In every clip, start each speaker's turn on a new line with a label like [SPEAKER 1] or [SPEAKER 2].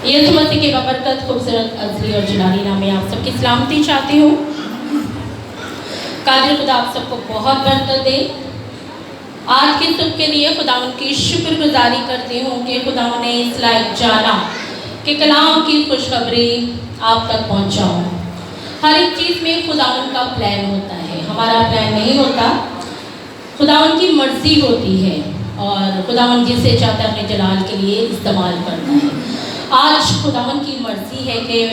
[SPEAKER 1] یسوع مسیح کے بابرکت خوبصورت ازلی اور جلالی نام میں آپ سب کی سلامتی چاہتی ہوں۔ قادر خدا آپ سب کو بہت برکت دے۔ آج کے صبح کے لیے خداوند کی شکر گزاری کرتی ہوں کہ خداوند نے اس لائق جانا کہ کلام کی خوشخبری آپ تک پہنچاؤں۔ ہر ایک چیز میں خداوند کا پلان ہوتا ہے، ہمارا پلان نہیں ہوتا، خداوند کی مرضی ہوتی ہے اور خداوند جسے چاہتا ہے اپنے جلال کے لیے استعمال کرتا ہے۔ آج خداوند کی مرضی ہے کہ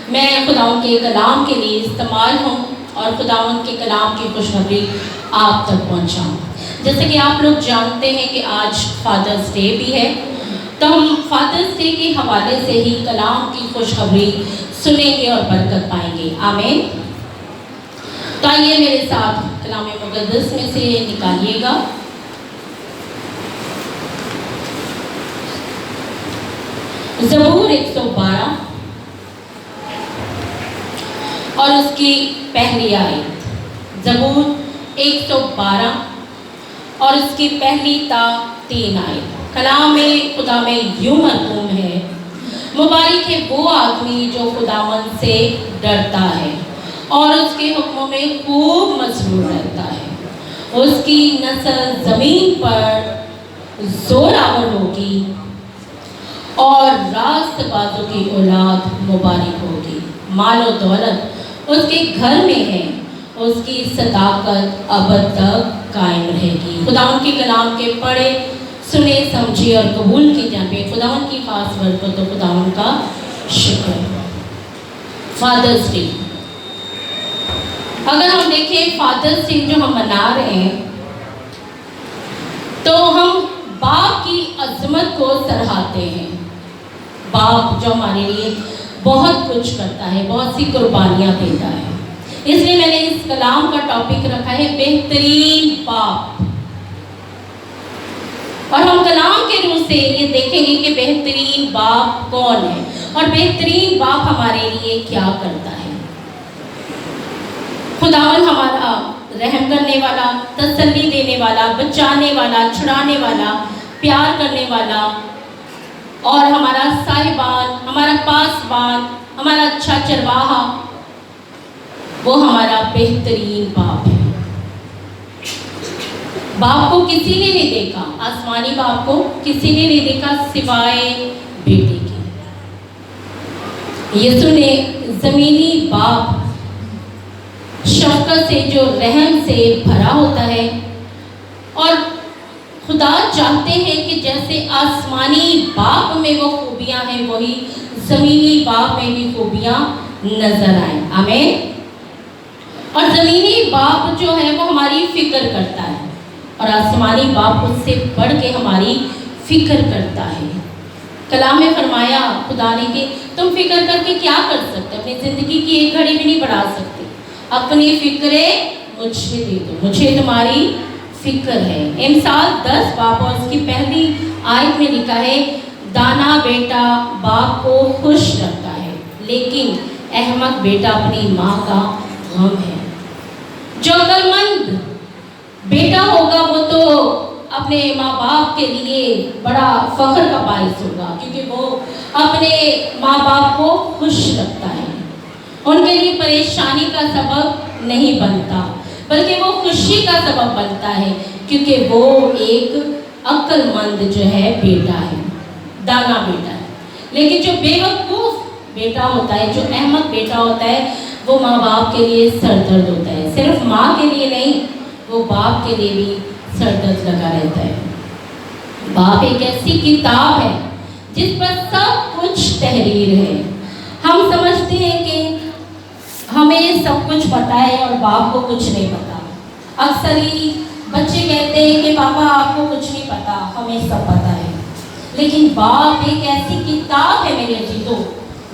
[SPEAKER 1] میں خداوند کے کلام کے لیے استعمال ہوں اور خداوند کے کلام کی خوشخبری آپ تک پہنچاؤں۔ جیسے کہ آپ لوگ جانتے ہیں کہ آج فادرس ڈے بھی ہے، تو ہم فادرس ڈے کے حوالے سے ہی کلام کی خوشخبری سنیں گے اور برکت پائیں گے۔ آمین۔ تو آئیے میرے ساتھ کلام مقدس میں سے نکالیے گا زبور 112 اور اس کی پہلی آیت۔ زبور 112 اور اس کی پہلی تا 3 آیت۔ کلام خدا میں یوں مرقوم ہے: مبارک ہے وہ آدمی جو خداوند سے ڈرتا ہے اور اس کے حکموں میں خوب مسرور رہتا ہے۔ اس کی نسل زمین پر زور آور ہوگی اور راست بازوں کی اولاد مبارک ہوگی۔ مال و دولت اس کے گھر میں ہے، اس کی صداقت ابد تک قائم رہے گی۔ خداوند کے کلام کے پڑھے سنے سمجھے اور قبول کی جانبے خداوند کی خاص برکت و خداوند کا شکر۔ فادرس ڈے، اگر ہم دیکھیں فادرس ڈے جو ہم منا رہے ہیں تو ہم باپ کی عظمت کو سراہتے ہیں۔ باپ جو ہمارے لیے بہت کچھ کرتا ہے، بہت سی قربانیاں دیتا ہے، اس لیے میں نے اس کلام کا ٹاپک رکھا ہے بہترین باپ۔ اور ہم کلام کے روح سے یہ دیکھیں گے کہ بہترین باپ کون ہے اور بہترین باپ ہمارے لیے کیا کرتا ہے۔ خداوند ہمارا رحم کرنے والا، تسلی دینے والا، بچانے والا، چھڑانے والا، پیار کرنے والا اور ہمارا صاحبان، ہمارا پاسبان، ہمارا اچھا چرواہا، وہ ہمارا بہترین باپ ہے۔ باپ کو کسی نے نہیں دیکھا، آسمانی باپ کو کسی نے نہیں دیکھا سوائے بیٹے کے۔ یسوع نے زمینی باپ شفقت سے، جو رحم سے بھرا ہوتا ہے، اور خدا چاہتے ہیں کہ جیسے آسمانی باپ میں وہ خوبیاں ہیں وہی زمینی باپ میں بھی خوبیاں نظر آئیں۔ آمین۔ اور زمینی باپ جو ہے وہ ہماری فکر کرتا ہے اور آسمانی باپ اس سے بڑھ کے ہماری فکر کرتا ہے۔ کلام میں فرمایا خدا نے کہ تم فکر کر کے کیا کر سکتے، اپنی زندگی کی ایک گھڑی بھی نہیں بڑھا سکتے، اپنی فکریں مجھ سے دے دو، مجھے تمہاری فکر ہے۔ امثال 10 باپ اور اس کی پہلی آیت میں لکھا ہے: دانا بیٹا باپ کو خوش رکھتا ہے، لیکن احمق بیٹا اپنی ماں کا غم ہے۔ جو عقل مند بیٹا ہوگا وہ تو اپنے ماں باپ کے لیے بڑا فخر کا باعث ہوگا، کیونکہ وہ اپنے ماں باپ کو خوش رکھتا ہے، ان کے لیے پریشانی کا سبب نہیں بنتا بلکہ وہ خوشی کا سبب بنتا ہے، کیونکہ وہ ایک عقل مند جو ہے بیٹا ہے، دانا بیٹا ہے۔ لیکن جو بے وقوف بیٹا ہوتا ہے، جو احمق بیٹا ہوتا ہے، وہ ماں باپ کے لیے سر درد ہوتا ہے۔ صرف ماں کے لیے نہیں، وہ باپ کے لیے بھی سر درد لگا رہتا ہے۔ باپ ایک ایسی کتاب ہے جس پر سب کچھ تحریر ہے۔ ہم سمجھتے ہیں کہ ہمیں سب کچھ پتا ہے اور باپ کو کچھ نہیں پتا۔ اکثر ہی بچے کہتے ہیں کہ پاپا آپ کو کچھ نہیں پتا، ہمیں سب پتا ہے۔ لیکن باپ ایک ایسی کتاب ہے میرے عزیزو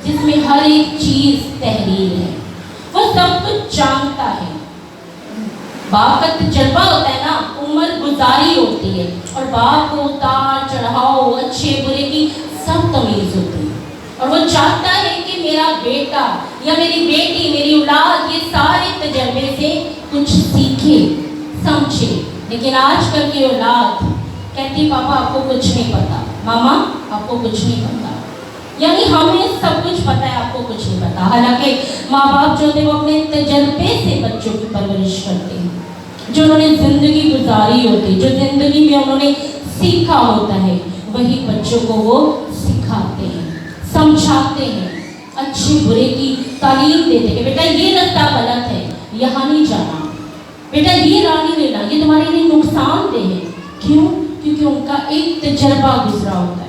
[SPEAKER 1] جس میں ہر ایک چیز تحریر ہے، وہ سب کچھ جانتا ہے۔ باپ کا تجربہ ہوتا ہے نا، عمر گزاری ہوتی ہے، اور باپ کو اتار چڑھاؤ، اچھے برے کی سب تمیز ہوتی ہے، اور وہ چاہتا ہے کہ میرا بیٹا یا میری بیٹی، میری اولاد یہ سارے تجربے سے کچھ سیکھے سمجھے۔ لیکن آج کل کی اولاد کہتی پاپا آپ کو کچھ نہیں پتا، ماما آپ کو کچھ نہیں پتا، यानी हमें सब कुछ पता है, आपको कुछ नहीं पता। हालांकि माँ बाप जो थे वो अपने तजर्बे से बच्चों की परवरिश करते हैं, जो उन्होंने जिंदगी गुजारी होती, जो जिंदगी में उन्होंने सीखा होता है, वही बच्चों को वो सिखाते हैं, समझाते हैं, अच्छे बुरे की तालीम देते हैं कि बेटा ये रास्ता गलत है, यहाँ नहीं जाना, बेटा ये राह नहीं लेना, ये तुम्हारे लिए नुकसानदेह है। क्यों? क्योंकि उनका एक तजर्बा गुजरा होता है,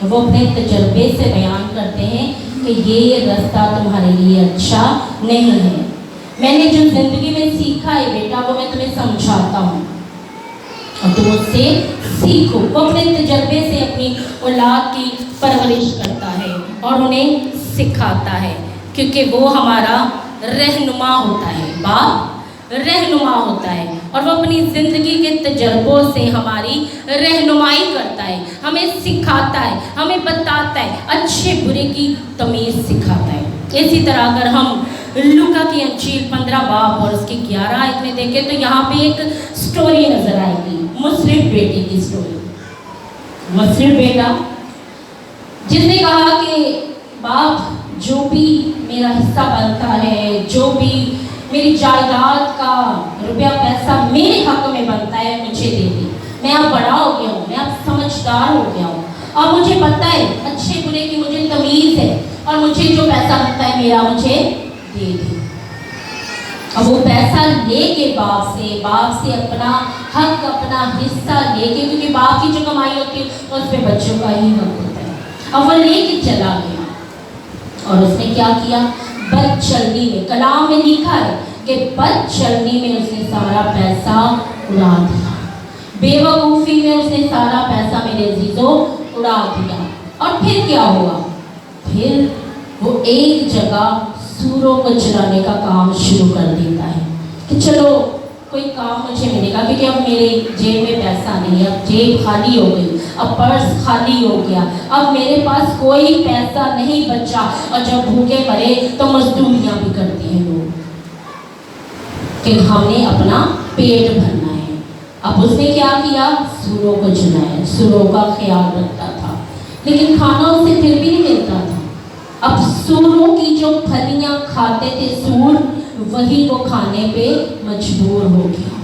[SPEAKER 1] वो अपने तजर्बे से बयान करते हैं कि ये रास्ता तुम्हारे लिए अच्छा नहीं है। मैंने जो जिंदगी में सीखा है बेटा, वो मैं तुम्हें समझाता हूँ और तुम उससे सीखो। वो अपने तजर्बे से अपनी औलाद की परवरिश करता है और उन्हें सिखाता है, क्योंकि वो हमारा रहनुमा होता है, बाप रहनुमा होता है, और वो अपनी ज़िंदगी के तजर्बों से हमारी रहनुमाई करता है, हमें सिखाता है, हमें बताता है, अच्छे बुरे की तमीज़ सिखाता है। इसी तरह अगर हम लूका की अंजील 15 बाब और उसकी 11 आयत में देखें तो यहाँ पे एक स्टोरी नजर आएगी, मुस्लिम बेटे की स्टोरी। मुस्लिम बेटा जिसने कहा कि बाप जो भी मेरा हिस्सा बनता है, जो भी मेरी जायदाद का रुपया पैसा मेरे हक में बनता है, मुझे दे दे। मैं अब बड़ा हो गया हूँ, मैं अब समझदार हो गया हूँ, अब मुझे पता है अच्छे बुरे की मुझे तमीज़ है, और मुझे जो पैसा बनता है मेरा मुझे दे दे। अब वो पैसा लेके बाप से अपना हक, अपना हिस्सा लेके, क्योंकि बाप की जो कमाई होती है उस पे बच्चों का ही हक होता है, अब वो लेके चला गया। और उसने क्या किया? बदचलनी में, कलाम में लिखा है कि बदचलनी में उसने सारा पैसा उड़ा दिया, बेवकूफ़ी में उसने सारा पैसा मेरे अजीजों उड़ा दिया। और फिर क्या हुआ? फिर वो एक जगह सूरों को चलाने का काम शुरू कर देता है कि चलो कोई काम मुझे मिलेगा, क्योंकि अब मेरे जेब में पैसा नहीं है, अब जेब खाली हो गई, अब पर्स खाली हो गया, अब मेरे पास कोई पैसा नहीं बचा। और जब भूखे मरे तो मजदूरियां भी करते हैं लोग कि हमने अपना पेट भरना है। अब उसने क्या किया? सूरों को चलाया, सूरों का ख्याल रखता था, लेकिन खाना उसे फिर भी नहीं मिलता था। अब सूरों की जो फलियां खाते थे सूर, वही वो खाने पे मजबूर हो गया,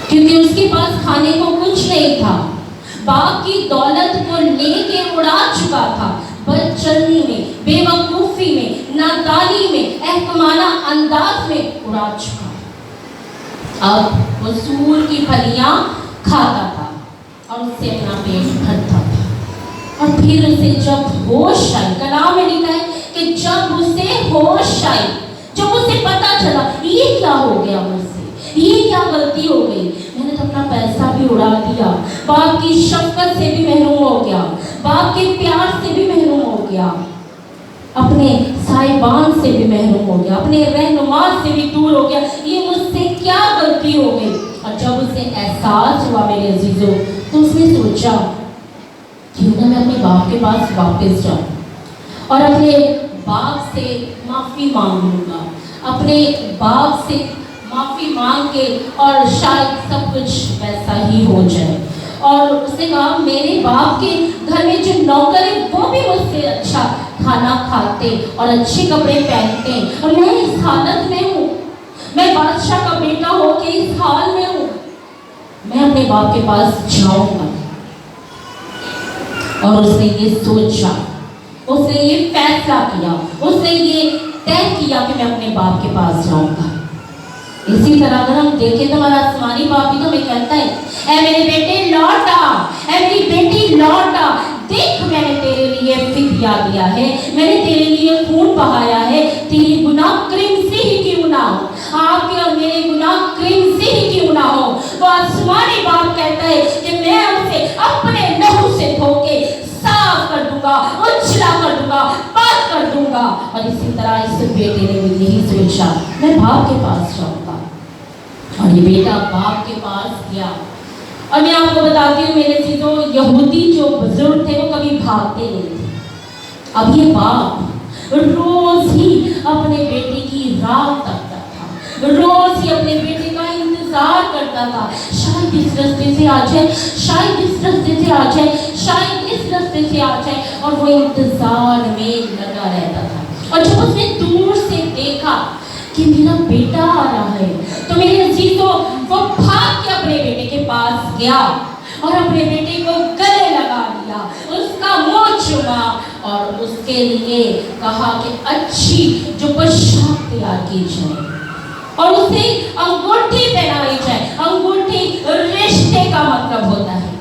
[SPEAKER 1] क्योंकि उसके पास खाने को कुछ नहीं था। बाप की दौलत को लेके उड़ा चुका था, बदचलनी में, बेवकूफ़ी में, नादानी में, अहकमाना अंदाज में उड़ा चुका। अब वो सूर की फलियां खाता था और उससे अपना पेट भरता था। और फिर उसे जब होश आई, कलाम में लिखा है कि जब उसे होश आई, जब उसे पता चला ये क्या हो गया मुझसे, ये क्या गलती हो गई, मैंने तो अपना पैसा भी उड़ा दिया, बाप की शफकत से भी महरूम हो गया, बाप के प्यार से भी महरूम हो गया, अपने साहिबान से भी महरूम हो गया, अपने रहनुमा से भी दूर हो गया, ये मुझसे क्या गलती हो गई। और जब उसे एहसास हुआ मेरे अजीजों, तो उसने सोचा क्यों ना मैं अपने बाप के पास वापस जाऊँ और अपने बाप से माफ़ी मांग लूँगा, अपने बाप से माफ़ी मांग के, और शायद सब कुछ वैसा ही हो जाए। और उसने कहा मेरे बाप के घर में जो नौकर है वो भी मुझसे अच्छा खाना खाते और अच्छे कपड़े पहनते हैं, और मैं इस हालत में हूँ, मैं बादशाह का बेटा हो के इस हाल में हूँ, मैं अपने बाप के पास जाऊँगा। और उसने ये सोचा, उसने ये फैसला किया, उसने ये तय किया कि मैं अपने बाप के पास जाऊंगा। इसी तरह अगर हम देखें तो हमारा आसमानी बाप भी तो हमें कहता है, ऐ मेरे बेटे लौट आ, ऐ मेरी बेटी लौट आ, देख मैंने तेरे लिए फिदिया दिया है, मैंने तेरे लिए खून बहाया है, तेरे गुनाह क्रीम से ही क्यों ना हो, आपके और मेरे गुनाह क्रीम से ही क्यों ना हो। वो आसमानी बाप कहता है कि मैं उसे अपने लहू से धो के साफ कर दूंगा, उछला कर दूंगा, पाक कर दूंगा। और इसी तरह इस बेटे ने भी यही सोचा, मैं बाप के पास जाऊंगा। और ये बेटा बाप के पास गया। और मैं आपको बताती हूँ मेरे चीज़ों, यहूदी जो बुजुर्ग थे वो कभी भागते नहीं थे। अब ये बाप रोज ही अपने बेटे की राह तकता था, रोज ही अपने बेटे का इंतजार करता था, शायद इस रास्ते से आ जाए, शायद इस रास्ते से आ जाए, शायद इस रास्ते से आ जाए। और वो इंतजार में लगा रहता था। और जब उसने दूर से देखा कि मेरा बेटा आ रहा है, तो मेरे अजीजों वो भाग के अपने बेटे के पास गया और अपने बेटे को गले लगा लिया, उसका मुंह चूमा और उसके लिए कहा कि अच्छी जो पोशाक तैयार की जाए और उसे अंगूठी पहनाई जाए। अंगूठी रिश्ते का मतलब होता है।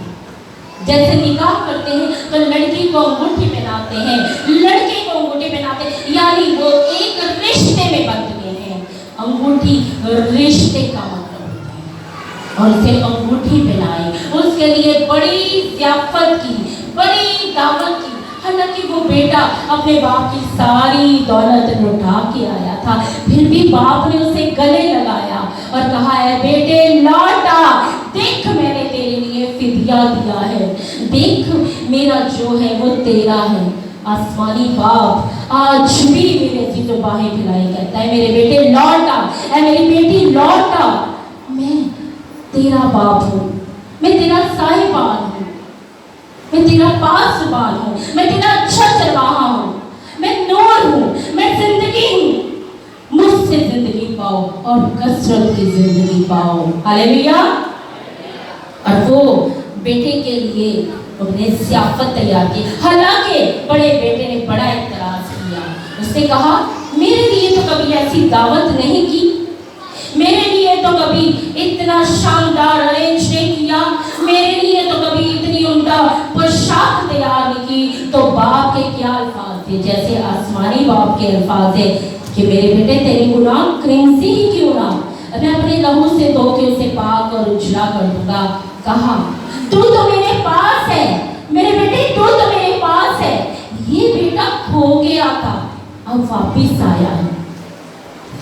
[SPEAKER 1] जैसे निकाह करते हैं तो लड़की को अंगूठी पहनाते हैं, लड़के को अंगूठी पहनाते हैं, यानी वो एक रिश्ते में बंध गए हैं। अंगूठी रिश्ते का मतलब होता है। और उसे अंगूठी पहनाई, उसके लिए बड़ी ज़ियाफत की, बड़ी दावत की। हालांकि वो बेटा अपने बाप की सारी दौलत लुटा के आया था, फिर भी बाप ने उसे गले लगाया और कहा है, बेटे लौटा, देख मैंने तेरे लिए फिदिया दिया है, देख मेरा जो है वो तेरा है। आसमानी बाप आज भी मेरे अजीजों बाहें फैलाई कहता है, मेरे बेटे लौटा, ऐ मेरी बेटी लौटा, मैं तेरा बाप हूँ, मैं तेरा साहिबान हूँ, मैं तेरा पासबान हूँ, मैं तेरा अच्छा चरवाहा हूँ, मैं नूर हूँ, मैं जिंदगी हूँ। मुझसे जिंदगी पाओ और कसरत की जिंदगी पाओ। हालेलुया। और वो बेटे के लिए उन्होंने ज़ियाफत तैयार की। हालांकि बड़े बेटे ने बड़ा इतराज़ किया, उसने कहा, मेरे लिए तो कभी ऐसी दावत नहीं की, मेरे लिए तो कभी इतना शानदार अरेंज नहीं किया, मेरे लिए तो कभी इतनी उम्दा पोशाक तैयार नहीं की। तो बाप के क्या अल्फाज थे, जैसे आसमानी बाप के अल्फाज है कि मेरे बेटे तेरी गुनाह क्रिंसी ही क्यों ना, मैं अपने लहू से धो के उसे पाक और उजला कर दूंगा। कहा, तू तो मेरे पास है, मेरे बेटे तू तो मेरे पास है। ये बेटा खो गया था, अब वापिस आया है,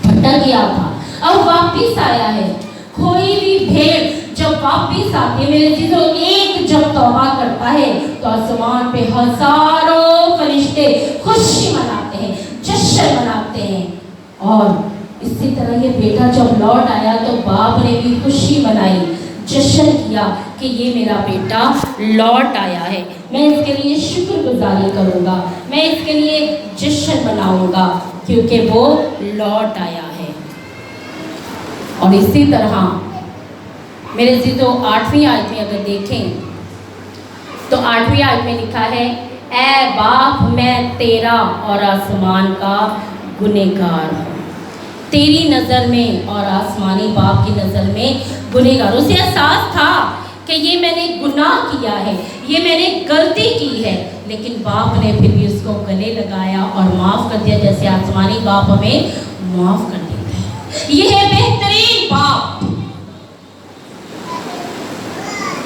[SPEAKER 1] भटक गया था, अब वापिस आया है। खोई हुई भेड़ जब वापिस आती है मेरे चीजों, एक जब तौबा करता है तो आसमान पे हजारों फरिश्ते खुशी मनाते हैं, जश्न मनाते हैं। और इसी तरह ये बेटा जब लौट आया तो बाप ने भी खुशी मनाई, जश्न किया कि ये मेरा बेटा लौट आया है, मैं इसके लिए शुक्रगुजारी करूँगा, मैं इसके लिए जश्न मनाऊँगा क्योंकि वो लौट आया है। और इसी तरह मेरे जीजों 8वीं आयत में अगर देखें तो 8वीं आयत में लिखा है, ऐ बाप मैं तेरा और आसमान का गुनहगार हूँ। तेरी नज़र में और आसमानी बाप की नज़र में गुनहगार। उसे एहसास था कि ये मैंने गुनाह किया है, ये मैंने गलती की है, लेकिन बाप ने फिर भी उसको गले लगाया और माफ़ कर दिया, जैसे आसमानी बाप हमें माफ़ कर देता है। ये है बेहतरीन बाप,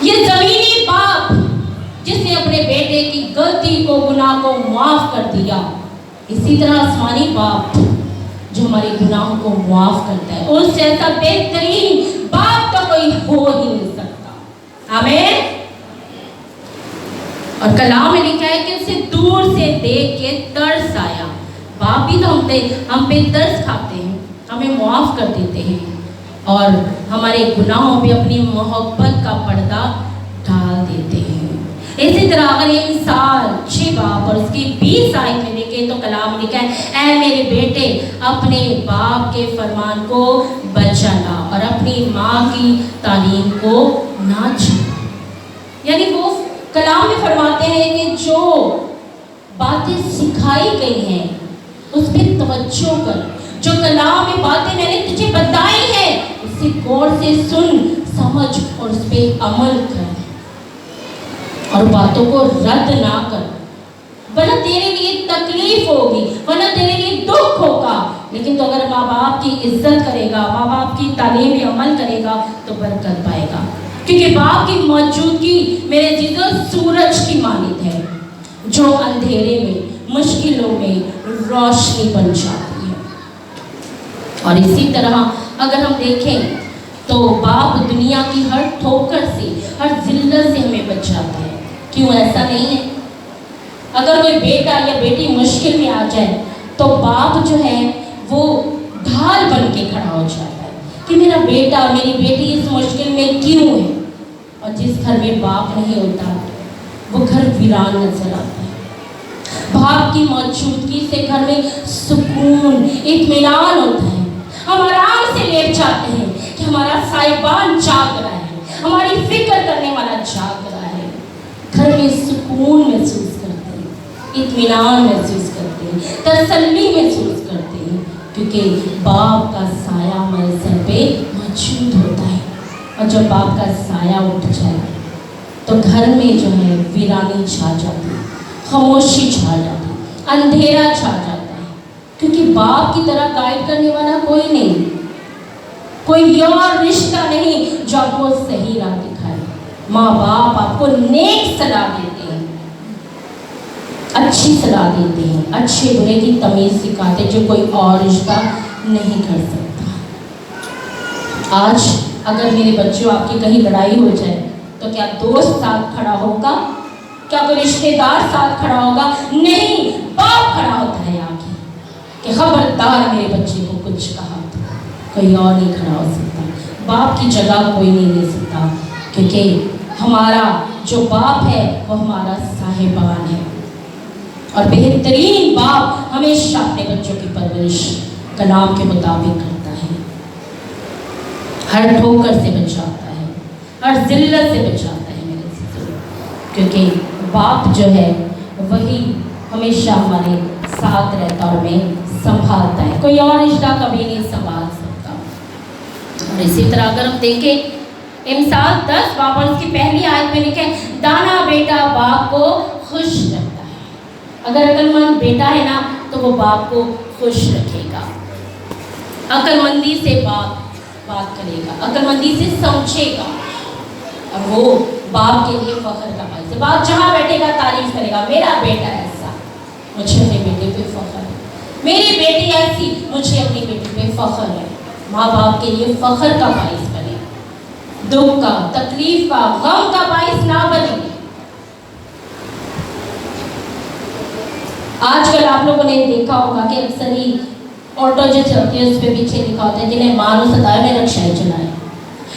[SPEAKER 1] ये ज़मीनी बाप जिसने अपने बेटे की गलती को, गुनाह को माफ़ कर दिया। इसी तरह आसमानी बाप जो हमारे गुनाहों को माफ़ करता है, उससे ऐसा बेहतरीन बाप तो कोई हो ही नहीं सकता। आमीन। और कलाम में लिखा है कि उसे दूर से देख के तरस आया। बाप भी तो हम पे तरस खाते हैं, हमें माफ़ कर देते हैं और हमारे गुनाहों पे अपनी मोहब्बत का पर्दा डाल देते हैं। इसी तरह अगर ये मिसाल 6 बाप और उसकी 20 आयत में देखें तो कलाम लिखा है, ऐ मेरे बेटे अपने बाप के फरमान को बचाना और अपनी माँ की तालीम को ना छोड़ना। यानी वो कलाम में फरमाते हैं कि जो बातें सिखाई गई हैं उस पर तवज्जो कर, जो कलाम में बातें मैंने तुझे बताई हैं उसे गौर से सुन, समझ और उस पर अमल कर और बातों को रद्द ना कर, वरना तेरे लिए तकलीफ होगी, वरना तेरे लिए दुख होगा। लेकिन तो अगर माँ बाप की इज्जत करेगा, माँ बाप की तालीम में अमल करेगा तो बरकत पाएगा, क्योंकि बाप की मौजूदगी मेरे जीजों सूरज की मानित है जो अंधेरे में, मुश्किलों में रोशनी बन जाती है। और इसी तरह अगर हम देखें तो बाप दुनिया की हर ठोकर से, हर जिल्लत से हमें बचाता है। क्यों ऐसा नहीं है? अगर कोई बेटा या बेटी मुश्किल में आ जाए तो बाप जो है वो ढाल बन के खड़ा हो जाता है कि मेरा बेटा, मेरी बेटी इस मुश्किल में क्यों है। और जिस घर में बाप नहीं होता वो घर वीरान नजर आता है। बाप की मौजूदगी से घर में सुकून, इत्मीनान होता है। हम आराम से लेट जाते हैं कि हमारा साहिबान जाग रहा है, हमारी फिक्र करने वाला जाग रहा है। घर में सुकून महसूस करते हैं, इत्मीनान महसूस करते हैं, तसल्ली महसूस करते हैं, क्योंकि बाप का साया हमारे सर पे मौजूद होता है। और जब बाप का साया उठ जाए तो घर में जो है वीरानी छा जाती है, खामोशी छा जाती है, अंधेरा छा जाता है, क्योंकि बाप की तरह गाइड करने वाला कोई नहीं, कोई और रिश्ता नहीं जो आपको सही राह दिखाए। माँ बाप आपको नेक सलाह देते हैं, अच्छी सलाह देते हैं, अच्छे बुरे की तमीज़ सिखाते जो कोई और रिश्ता नहीं कर सकता। आज अगर मेरे बच्चों आपकी कहीं लड़ाई हो जाए तो क्या दोस्त साथ खड़ा होगा? क्या कोई रिश्तेदार साथ खड़ा होगा? नहीं, बाप खड़ा होता है आगे कि खबरदार मेरे बच्चे को कुछ कहा तो कोई और नहीं खड़ा हो सकता। बाप की जगह कोई नहीं ले सकता, क्योंकि हमारा जो बाप है वो हमारा साहिबान है। और बेहतरीन बाप हमेशा अपने बच्चों की परवरिश कलाम के मुताबिक करता है, हर ठोकर से बचाता है, हर जिल्लत से बचाता है मेरे से, क्योंकि बाप जो है वही हमेशा हमारे साथ रहता और हमें संभालता है। कोई और रिश्ता कभी नहीं संभाल सकता। और इसी तरह अगर हम देखें इमसाल 10 बाप और उसकी पहली आयत में लिखे, दाना बेटा बाप को खुश रखता है। अगर अक्लमंद बेटा है ना तो वो बाप को खुश रखेगा, अक्लमंदी से बात करेगा, अक्लमंदी से समझेगा, और वो बाप के लिए फख्र का बाइस है। बाप जहाँ बैठेगा तारीफ करेगा, मेरा बेटा ऐसा, मुझे अपने बेटे पे फख्र है, मेरी बेटी ऐसी, मुझे अपनी बेटी पे फख्र है। माँ बाप के लिए फख्र का बाइस बने, दुख का, तकलीफ का, गम का बाइस ना बने। आजकल आप लोगों ने देखा होगा कि अक्सर ही ऑटो जो चलती है उस पर पीछे लिखा होता है, जिन्हें मानो सताए में रक्षाएं चलाए।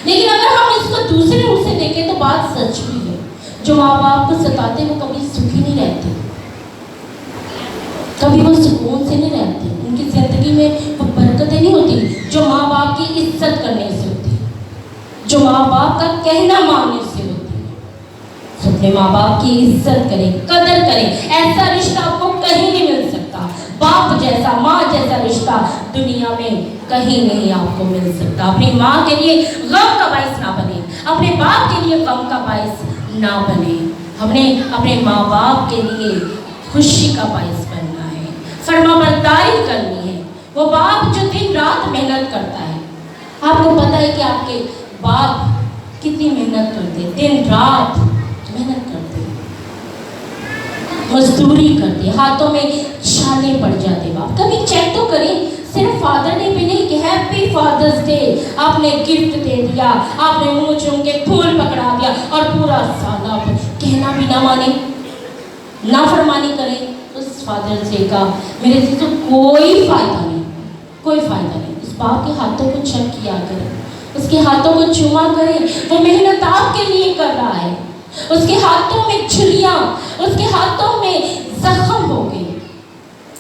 [SPEAKER 1] लेकिन अगर हम इसको दूसरे रूप से देखें तो बात सच भी है। जो माँ बाप को सताते वो कभी सुखी नहीं रहते, कभी वो सुकून से नहीं रहते, उनकी जिंदगी में वो बरकतें नहीं होती जो माँ बाप की इज्जत करने से होती, जो माँ बाप का कहना मानने से होती। तो अपने माँ बाप की इज्जत करें, कदर करें। ऐसा रिश्ता आपको कहीं नहीं मिल सकता, बाप जैसा, माँ जैसा रिश्ता दुनिया में कहीं नहीं आपको मिल सकता। अपनी माँ के लिए गम का बाइस ना बने, अपने बाप के लिए गम का बाइस ना बने। हमने अपने माँ बाप के लिए खुशी का बाइस बनना है, फरमाबरदारी करनी है। वो बाप जो दिन रात मेहनत करता है, आपको पता है कि आपके बाप कितनी मेहनत करते हैं, दिन रात मेहनत करते हैं, मजदूरी करते, हाथों में छाले पड़ जाते। बाप कभी चेक तो करें, सिर्फ फादर डे पे नहीं कि हैप्पी फादर्स डे आपने गिफ्ट दे दिया, आपने मुंह चूम के फूल पकड़ा दिया और पूरा साल आप कहना भी ना माने, नाफरमानी करें, उस फादर्स डे का मेरे से तो कोई फायदा नहीं, कोई फायदा नहीं। उस बाप के हाथों को चेक किया करें, उसके हाथों को चूमा करें, वो मेहनत आपके लिए कर रहा है। उसके हाथों में छुरियां, उसके हाथों में जख्म हो गए,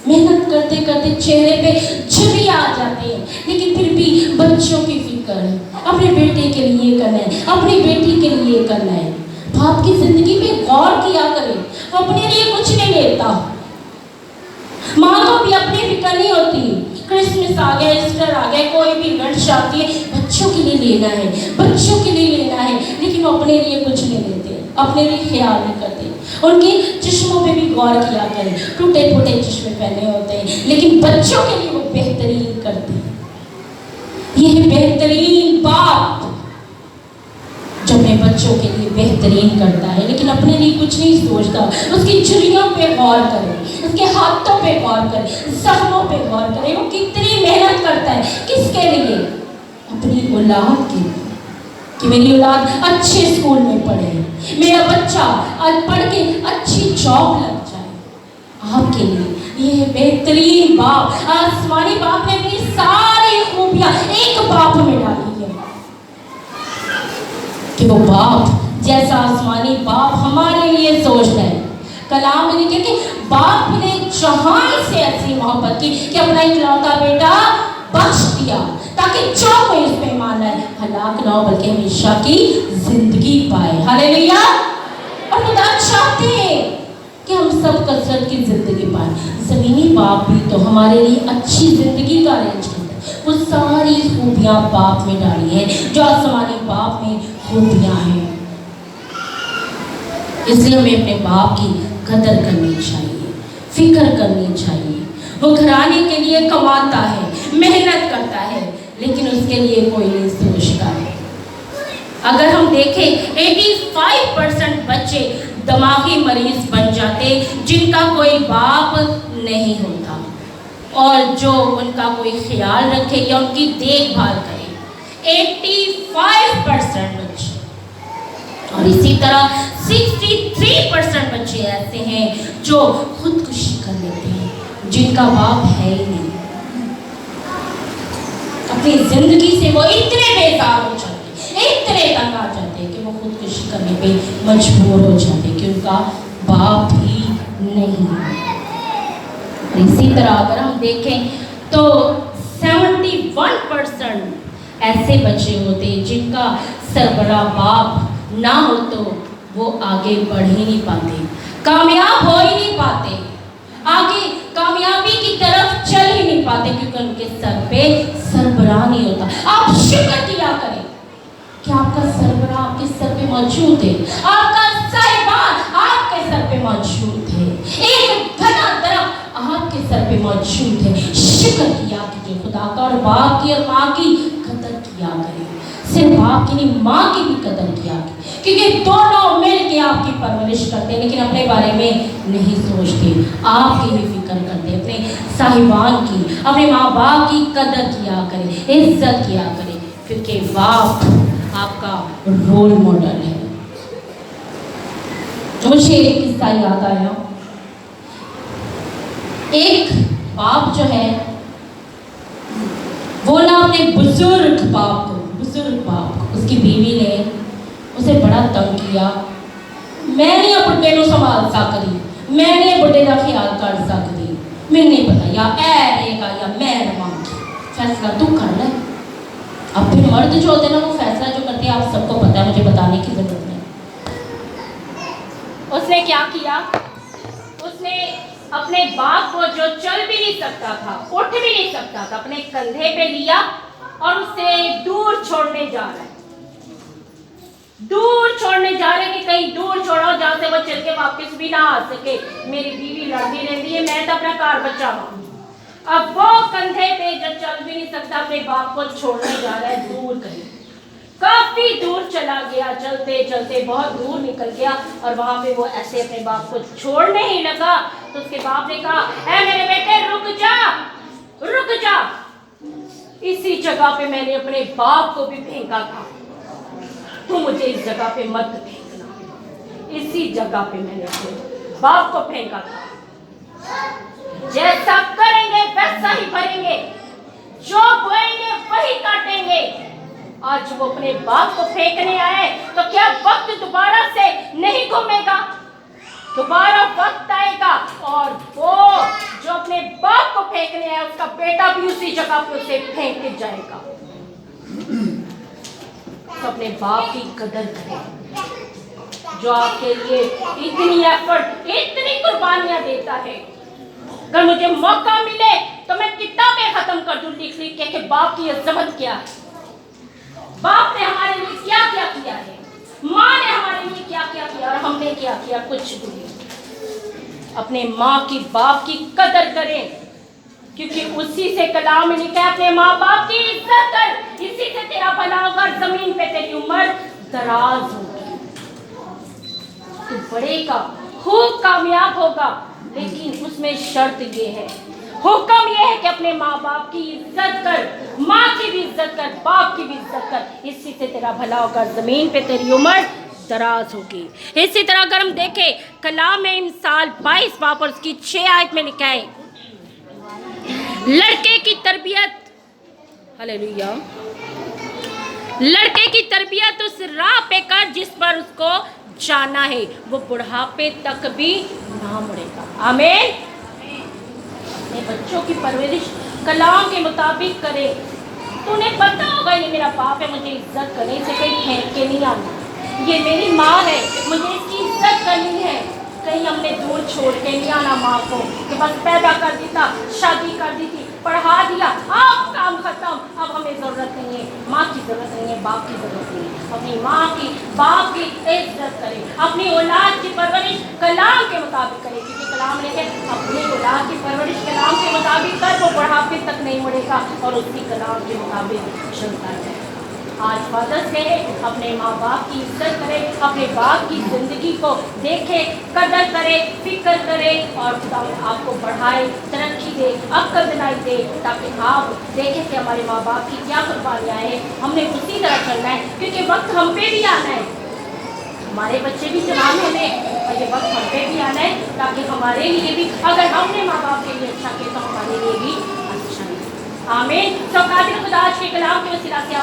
[SPEAKER 1] मेहनत करते करते चेहरे पे छुरियां आ जाते हैं, लेकिन फिर भी बच्चों की फिक्र है, अपने बेटे के लिए करना है, अपनी बेटी के लिए करना है। बाप की जिंदगी पे गौर किया करें, वो अपने लिए कुछ नहीं लेता। माँ को भी अपनी फिक्र नहीं होती, क्रिसमस आ गया, ईस्टर आ गया, कोई भी लंच आती है, बच्चों के लिए लेना है, बच्चों के लिए लेना है, लेकिन वो अपने लिए कुछ नहीं लेते, अपने लिए ख्याल नहीं करते। उनके चश्मों पे भी गौर किया करें, टूटे फूटे चश्मे पहने होते हैं, लेकिन बच्चों के लिए वो बेहतरीन करते हैं। यह बेहतरीन बाप जो अपने बच्चों के लिए बेहतरीन करता है, लेकिन अपने लिए कुछ नहीं सोचता। उसकी छुरियों पे गौर करें, उसके हाथों पे गौर करें, जख्मों पे गौर करें, वो कितनी मेहनत करता है, किसके लिए? अपनी औलाद के लिए, कि मेरी औलाद अच्छे स्कूल में पढ़े, मेरा बच्चा पढ़ के अच्छी जॉब लग जाए। आपके लिए ये बेहतरीन बाप, आसमानी बाप ने अपनी सारी खूबियां एक बाप में डाली है, कि वो बाप जैसा आसमानी बाप हमारे लिए सोचता है। कलाम में लिखे कि बाप ने जहान से ऐसी मोहब्बत की कि अपना इकलौता बेटा बख्श दिया, ताकि जो कोई उस पे ईमान लाए हलाक ना हो बल्कि हमेशा की जिंदगी पाए। हालेलुया। और खुदा चाहते हैं कि हम सब कसरत की जिंदगी पाए। ज़मीनी बाप भी तो हमारे लिए अच्छी जिंदगी का अरेंज करता है। वो सारी खूबियाँ बाप में डाली है जो आसमानी बाप में खूबियाँ हैं। इसलिए हमें अपने बाप की कदर करनी चाहिए, फिक्र करनी चाहिए। वो घराने के लिए कमाता है, मेहनत करता है, लेकिन उसके लिए कोई नहीं सोचता है। अगर हम देखें 85% बच्चे दिमागी मरीज बन जाते जिनका कोई बाप नहीं होता और जो उनका कोई ख्याल रखे या उनकी देखभाल करे। 85% बच्चे। और इसी तरह 63% बच्चे ऐसे हैं जो खुदकुशी कर लेते हैं जिनका बाप है ही नहीं। अपनी जिंदगी से वो इतने बेकार हो जाते, इतने तंग आ जाते हैं कि वो खुदकुशी करने पे मजबूर हो जाते हैं कि उनका बाप ही नहीं है। इसी तरह अगर हम देखें तो 71% ऐसे बच्चे होते हैं जिनका सरबराह बाप ना हो तो वो आगे बढ़ ही नहीं पाते, कामयाब हो ही नहीं पाते, आगे कामयाबी की तरफ चल ही नहीं पाते, क्योंकि उनके सर पे सरबराह नहीं होता। आप शुक्र किया करें कि आपका सरबराह आपके सर पे मौजूद है, आपका साहिबान आपके सर पे मौजूद है, एक घना तरफ आपके सर पे मौजूद है। शुक्र किया कीजिए खुदा का और बाप की और माँ की कदर किया करें। सिर्फ बाप की नहीं, माँ की भी कदर किया करें, क्योंकि दोनों मिल के आपकी परवरिश करते हैं, लेकिन अपने बारे में नहीं सोचते, आपकी भी फिक्र करते, अपने साहिबान की, अपने माँ बाप की कदर किया करें, इज्जत किया करें, क्योंकि बाप आपका रोल मॉडल है। मुझे एक किस्सा याद आया। एक बाप जो है वो ना अपने बुजुर्ग बाप को उसकी बीवी ने उसे बड़ा तंग किया। मैं नहीं बुढ़े को संभाल सकती, मैं नहीं बुढ़े का ख्याल कर सकती, मैं नहीं पता या ऐ रहेगा या मैं रवांगी, फैसला तू कर ले। अब फिर मर्द जो होते हैं ना वो फैसला जो करते हैं आप सबको पता है, मुझे बताने की जरूरत नहीं। उसने क्या किया, उसने अपने बाप को जो चल भी नहीं सकता था, उठ भी नहीं सकता था, अपने कंधे पे लिया और उसे दूर छोड़ने जा रहा है, दूर छोड़ने जा रहे कि कहीं दूर छोड़ो जहां से वो चल के वापस भी ना आ सके। मेरी बीवी लड़ती रहती है, मैं तो अपना कार बचाऊं। अब वो कंधे पे जो चल भी नहीं सकता अपने बाप को छोड़ने जा रहा है दूर कहीं, काफी दूर चला गया, चलते चलते बहुत दूर निकल गया और वहां पे वो ऐसे अपने बाप को छोड़ने ही लगा तो उसके बाप ने कहा, ऐ मेरे बेटे रुक जा, रुक जा। इसी जगह पे मैंने अपने बाप को भी फेंका था, तू मुझे इस जगह पे मत फेंकना। इसी जगह पे मैंने अपने बाप को फेंका था। जैसा करेंगे वैसा ही भरेंगे, जो बोएंगे वही काटेंगे। आज वो अपने बाप को फेंकने आए तो क्या वक्त दोबारा से नहीं घूमेगा? दोबारा वक्त आएगा और वो जो अपने बाप को फेंकने आया उसका बेटा भी उसी जगह पे उसे फेंक के जाएगा। तो अपने बाप की कदर करें जो आपके लिए इतनी एफर्ट, इतनी कुर्बानियां देता है। अगर मुझे मौका मिले तो मैं किताबें खत्म कर दूं लिख लिख के कि बाप की अज़मत क्या है, बाप ने हमारे लिए क्या क्या किया है, माँ ने हमारे लिए क्या क्या किया और हमने क्या किया, कुछ भी नहीं। अपने माँ की बाप की कदर करें, क्योंकि उसी से कलाम में लिखा है अपने माँ बाप की इज्जत कर, इसी से तेरा भला होगा, जमीन पे तेरी उम्र दराज होगी, तू बढ़ेगा, खूब कामयाब होगा। लेकिन उसमें शर्त ये है, हुक्म ये है कि अपने माँ बाप की इज्जत कर, माँ की भी इज्जत कर, बाप की भी इज्जत कर, इसी से तेरा भला होगा, जमीन पे तेरी उम्र दराज होगी। इसी तरह अगर हम देखें कलाम में मिसाल 22 बाब और उसकी 6 आयत में लिखा है, लड़के की तरबियत, हालेलुया, लड़के की तरबियत उस राह पे कर जिस पर उसको जाना है, वो बुढ़ापे तक भी ना मुड़ेगा। आमीन। अपने बच्चों की परवरिश कलाम के मुताबिक करे। तो उन्हें पता होगा ये मेरा बाप है, मुझे इज्जत करने से कहीं फेंक के नहीं आना, ये मेरी माँ है, मुझे इसकी इज्जत करनी है। कहीं हमने दूर छोड़ के नहीं आना माँ को कि बस पैदा कर दिया, शादी कर दी थी, पढ़ा दिया, अब काम खत्म, अब हमें ज़रूरत नहीं है। माँ की ज़रूरत नहीं है, बाप की ज़रूरत नहीं है। अपनी माँ की, बाप की इज्जत करें, अपनी औलाद की परवरिश कलाम के मुताबिक करें, क्योंकि कलाम लिखे अपनी औलाद की परवरिश कलाम के मुताबिक कर, वो बुढ़ापे तक नहीं मुड़ेगा और उसकी कलाम के मुताबिक चलता है। आज फादर्स डे है, अपने माँ बाप की इज्जत करें, अपने बाप की ज़िंदगी को देखें, कदर करें, फिक्र करें और खुदा आपको बढ़ाए, तरक्की दे, अक्ल दिलाई दे, ताकि आप देखें कि हमारे माँ बाप की क्या कुर्बानियाँ हैं। हमने उसी तरह चलना है, क्योंकि वक्त हम पे भी आना है, हमारे बच्चे भी जवान होने और ये वक्त हम पे भी आना है, ताकि हमारे लिए भी, अगर हमने माँ बाप के लिए अच्छा किया तो हमारे लिए भी अच्छा है। आमीन। तो कादिर खुदा आज के कलाम के वसीला से